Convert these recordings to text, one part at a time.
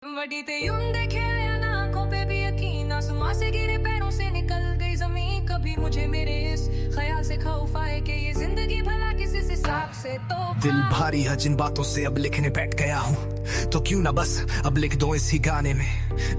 वडी ते यूं देखे या ना आंखों पे भी यकीन, आसमां से गिरे पैरों से निकल गई जमीन। कभी मुझे मेरे इस ख्याल से खौफ आए कि ये जिंदगी भला किसी से साख से तो दिल भारी है जिन बातों से अब लिखने बैठ गया हूँ, तो क्यों ना बस अब लिख दो इसी गाने में।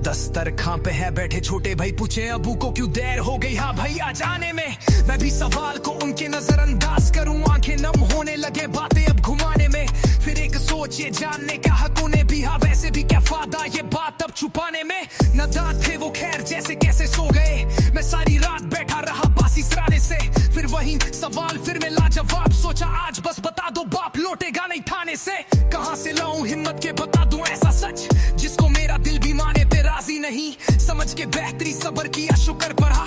दस्तर खां पे है बैठे छोटे भाई, पूछे अबू को क्यों देर हो गई। हाँ भाई आ जाने में, मैं भी सवाल को उनके नजरअंदाज करूँ। आंखें नम होने लगे बातें अब घुमाने में, फिर एक सोच ये जानने का हक उन्हें भी। हाँ वैसे भी क्या फायदा ये बात अब छुपाने में। नादान थे वो खैर जैसे कैसे सो गए, मैं सारी रात बैठा रहा बासी सराने से। फिर वही सवाल फिर मैं लाजवाब, सोचा आज बस बता दो बाप लौटेगा नहीं थाने से। कहाँ से लाऊं हिम्मत के बता दूं ऐसा सच, जिसको मेरा दिल भी माने पे राजी नहीं। समझ के बेहतरी सब्र किया शुक्र पढ़ा,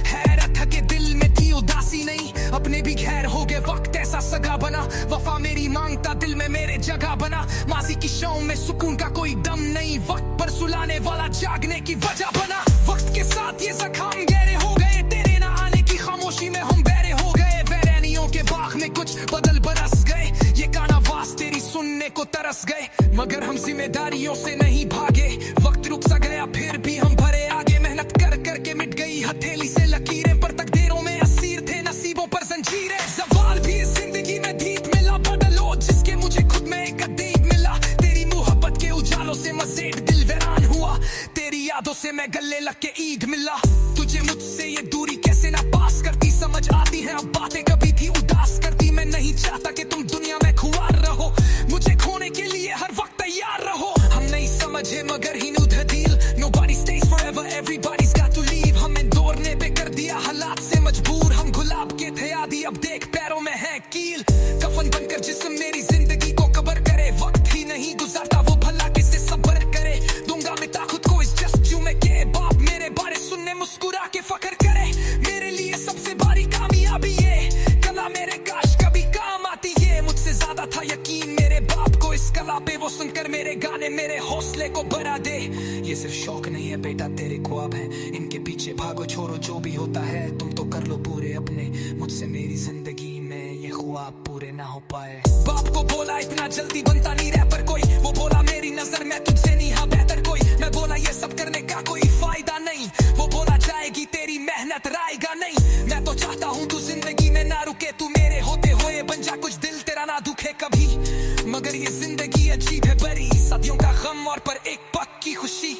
हैरत है कि दिल में थी उदासी नहीं। अपने भी खैर हो गए वक्त ऐसा सगा बना, वफा मेरी मांगता दिल में मेरे जगह बना। माजी की शाम में सुकून का कोई दम नहीं, वक्त पर सुलाने वाला जागने की वजह बना। वक्त के साथ ये जख्म गहरे हो गए, तेरे ना आने की खामोशी में हम बहरे हो गए। वैरानियों के बाग में कुछ बदल बरस गए, ये गाना आवाज तेरी सुनने को तरस गए। मगर हम जिम्मेदारियों से नहीं भागे, वक्त रुक सा गया फिर भी हम भरे आगे। मेहनत कर करके मिट गई हथेली से लकीरें, पर तकदीरों में असीर थे नसीबों पर जंजीरें। सवाल भी इस जिंदगी में धीत मिला बदलो, जिसके मुझे खुद में एक अदीब मिला। तेरी मोहब्बत के उजालों से मज़ीद दिल वीरान हुआ, तेरी यादों से मैं गले लग के ईद मिला। तुझे मुझसे ये दूरी कैसे ना पास करती, समझ आती है अब बातें कभी भी उदास करती। मैं नहीं चाहता कि तुम दुनिया में खुआर रहो, मुझे खोने के लिए हर वक्त तैयार रहो। हम नहीं समझे मगर he know the deal, nobody stays forever, everybody's got to leave। हमें दौड़ने पे कर दिया हालात से मजबूर, हम गुलाब के थे आदि अब देख पैरों में है कील। कफन बनकर जिस्म मेरी जिंदगी को कबर करे, वक्त ही नहीं गुजारता वो भला किससे सब्र करे। दूंगा मिटा खुद को इस जस्ट यू में के बाप मेरे बारे सुनने मुस्कुरा के फख्र करे। मेरे लिए सबसे बड़ी कामयाबी ये कला मेरे काश कभी काम आती है। मुझसे ज्यादा था यकीन मेरे बाप को इस कला पे, वो सुनकर मेरे गाने मेरे हौसले को बढ़ा दे। ये सिर्फ शौक नहीं है बेटा तेरे ख्वाब है, इनके पीछे भागो छोड़ो जो भी होता है। तुम तो कर लो पूरे अपने, मुझसे मेरी जिंदगी में ये ख्वाब पूरे ना हो पाए। बाप को बोला इतना जल्दी बनता नहीं रैपर कोई, वो बोला मेरी नजर में तुझसे नहीं हाँ बेहतर कोई। मैं बोला ये सब करने का कोई फायदा नहीं, वो बोला जाएगी तेरी मेहनत रायगा नहीं। मैं तो चाहता हूँ तू जिंदगी में ना रुके, तू मेरे होते हुए बन जा कुछ दिल तेरा ना दुखे कभी। मगर ये जिंदगी अजीब है बड़ी, सदियों का गम और पर एक पक की खुशी।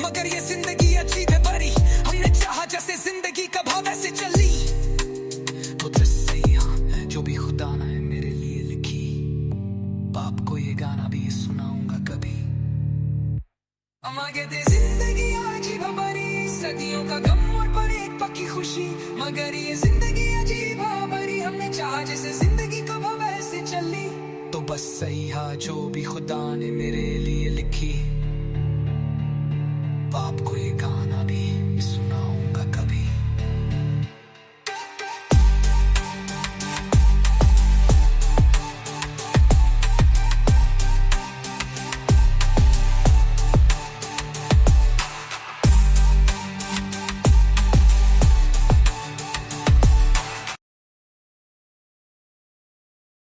मगर ये जिंदगी अजीब है बड़ी, हमने चाहा जैसे जिंदगी कब वैसे चली। तो जैसे यहाँ जो भी खुदा ना है मेरे लिए लिखी, बाप को ये गाना भी सुनाऊंगा कभी। आगे दे जिंदगी अजीब है बड़ी, सदियों का गम और पर एक पक्की खुशी। मगर ये जिंदगी अजीब है बड़ी, हमने चाहा जैसे जिंदगी कब वैसे चली। तो बस सही है जो भी खुदा ने मेरे लिए लिखी, बाप को ये